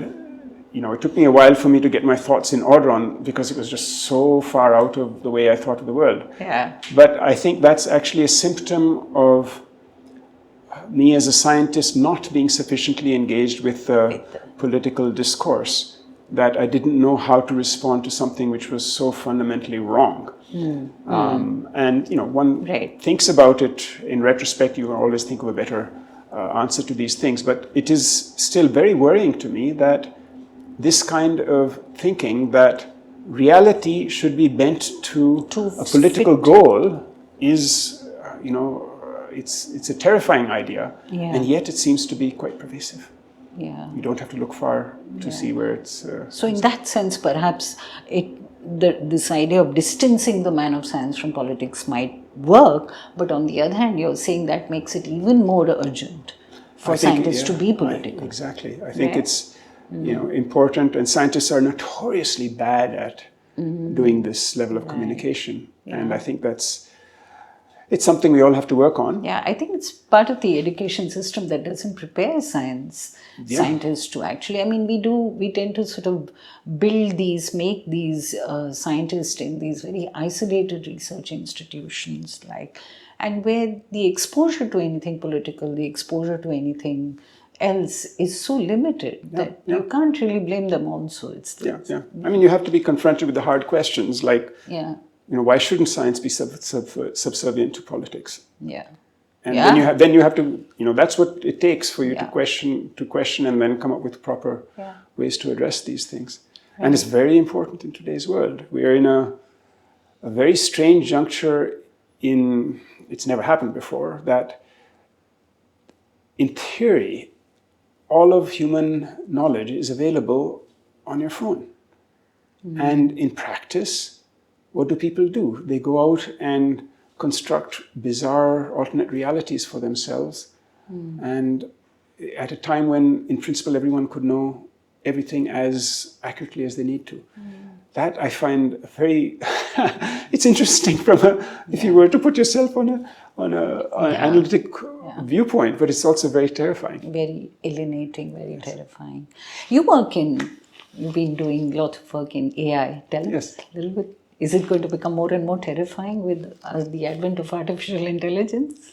it took me a while for me to get my thoughts in order on, because it was just so far out of the way I thought of the world. Yeah. But I think that's actually a symptom of me as a scientist not being sufficiently engaged with the political discourse, that I didn't know how to respond to something which was so fundamentally wrong. And one Right. thinks about it in retrospect. You can always think of a better answer to these things, but it is still very worrying to me that this kind of thinking that reality should be bent to a political goal is, it's a terrifying idea, Yeah. and yet it seems to be quite pervasive. Yeah. You don't have to look far to see where it's. So in that sense, perhaps this idea of distancing the man of science from politics might work, but on the other hand, you're saying that makes it even more urgent for scientists to be political. Exactly. I think Yeah. it's important, and scientists are notoriously bad at doing this level of communication, and I think it's something we all have to work on. Yeah, I think it's part of the education system that doesn't prepare scientists to actually, we tend to sort of make these scientists in these very isolated research institutions, and where the exposure to anything political, the exposure to anything else is so limited that you can't really blame them also. You have to be confronted with the hard questions, like, why shouldn't science be subservient to politics? Yeah. And then you have to, that's what it takes for you to question and then come up with proper ways to address these things. Right. And it's very important in today's world. We are in a very strange juncture it's never happened before, that in theory, all of human knowledge is available on your phone. And in practice, what do people do? They go out and construct bizarre alternate realities for themselves. And at a time when, in principle, everyone could know everything as accurately as they need to. That I find very, it's interesting if you were to put yourself on an analytic viewpoint, but it's also very terrifying. Very alienating, very terrifying. You've been doing a lot of work in AI. Tell us a little bit. Is it going to become more and more terrifying with the advent of artificial intelligence?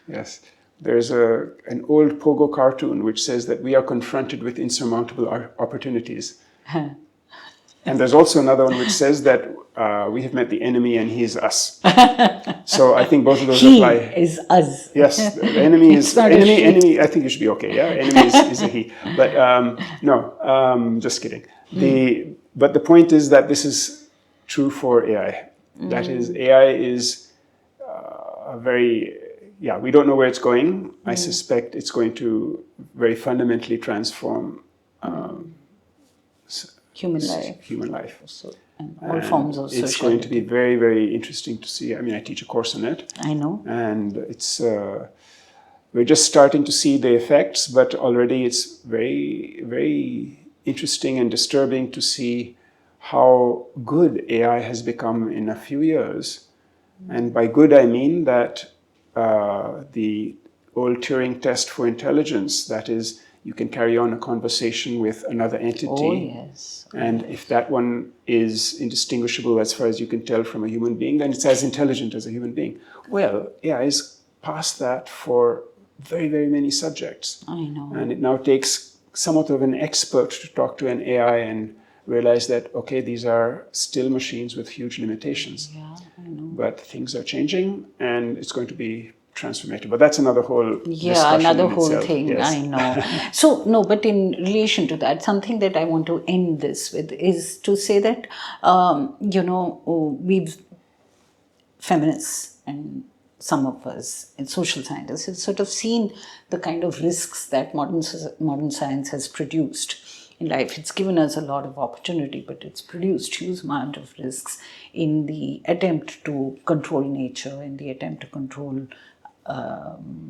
Yes. There's an old Pogo cartoon which says that we are confronted with insurmountable opportunities. And there's also another one which says that we have met the enemy and he is us. So I think both of those apply. He is us. Yes, the enemy is enemy. I think you should be okay. Yeah, enemy is a he. But just kidding. But the point is that this is true for AI. That is, AI is we don't know where it's going. I suspect it's going to very fundamentally transform human life. And all forms of social. It's going to be very, very interesting to see. I teach a course on it. I know. And it's we're just starting to see the effects, but already it's very, very interesting and disturbing to see how good AI has become in a few years. And by good, I mean that the old Turing test for intelligence, that is, you can carry on a conversation with another entity. Oh, yes. And if that one is indistinguishable as far as you can tell from a human being, then it's as intelligent as a human being. Well, AI is past that for very, very many subjects. I know. And it now takes somewhat of an expert to talk to an AI and realize that, okay, these are still machines with huge limitations. Yeah, I know. But things are changing and it's going to be transformative. But that's another whole thing. Yes. I know. So, no, but in relation to that, something that I want to end this with is to say that, we've feminists and some of us and social scientists have sort of seen the kind of risks that modern science has produced in life. It's given us a lot of opportunity, but it's produced huge amount of risks in the attempt to control nature, in the attempt to control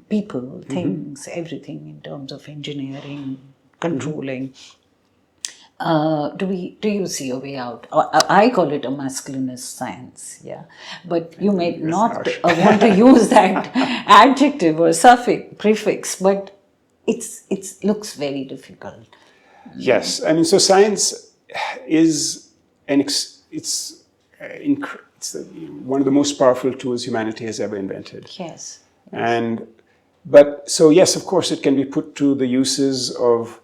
people, things, everything in terms of engineering, controlling. Do you see a way out? I call it a masculinist science, yeah. But you may not want to use that adjective or suffix, prefix, but it looks very difficult. Yes, I mean, so science is one of the most powerful tools humanity has ever invented. Yes. But so yes, of course, it can be put to the uses of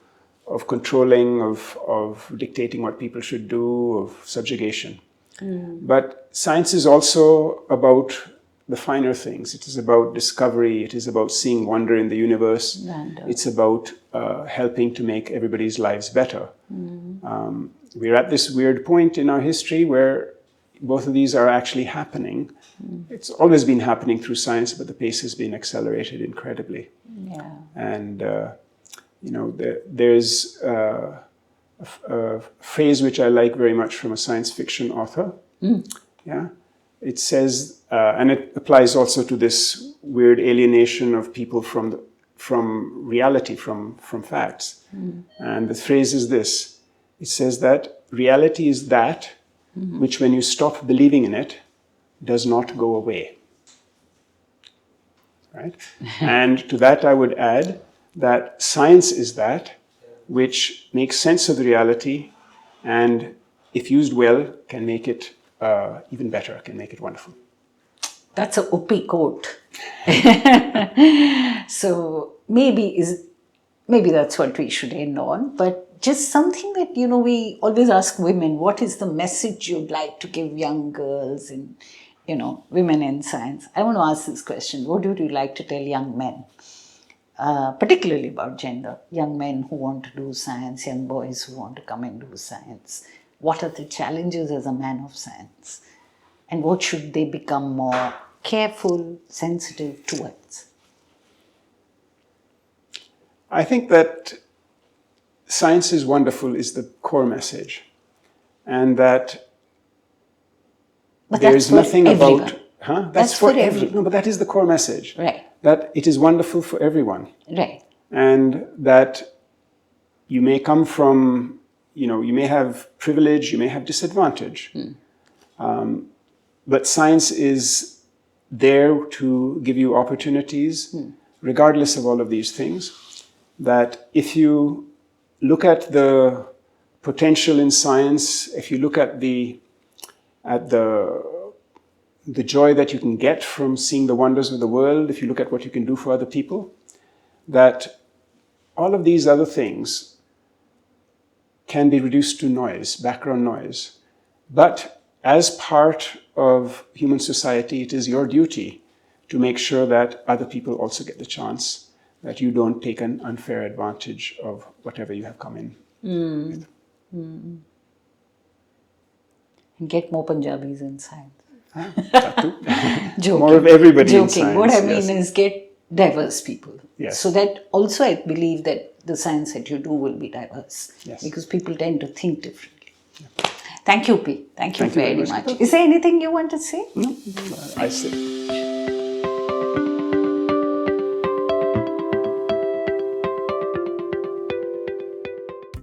controlling, of dictating what people should do, of subjugation. But science is also about the finer things. It is about discovery. It is about seeing wonder in the universe. It's about helping to make everybody's lives better. We're at this weird point in our history where both of these are actually happening. It's always been happening through science, but the pace has been accelerated incredibly. Yeah. And there's a phrase which I like very much from a science fiction author. Yeah, it says, and it applies also to this weird alienation of people from reality, from facts. And the phrase is this: it says that reality is that which, when you stop believing in it, does not go away. Right? And to that I would add that science is that which makes sense of the reality, and if used well, can make it even better, can make it wonderful. That's a Opie quote. So maybe that's what we should end on. But just something that, we always ask women, what is the message you'd like to give young girls and, women in science? I want to ask this question. What would you like to tell young men? Particularly about gender, young men who want to do science, young boys who want to come and do science. What are the challenges as a man of science? And what should they become more careful, sensitive towards? I think that science is wonderful is the core message. And that there is nothing about... That's for everyone. No, but that is the core message. Right. That it is wonderful for everyone. Right. And that you may come from, you may have privilege, you may have disadvantage. But science is there to give you opportunities, regardless of all of these things. That if you look at the potential in science, if you look at the joy that you can get from seeing the wonders of the world, if you look at what you can do for other people, that all of these other things can be reduced to noise, background noise. But as part of human society, it is your duty to make sure that other people also get the chance, that you don't take an unfair advantage of whatever you have come in with. And get more Punjabis in science. That too. Joking. More of everybody in Joking. science. What I mean is get diverse people. Yes. So that also I believe that the science that you do will be diverse. Yes. Because people tend to think differently. Yeah. Thank you, P. Thank you very much. much. Is there anything you want to say? No, I see.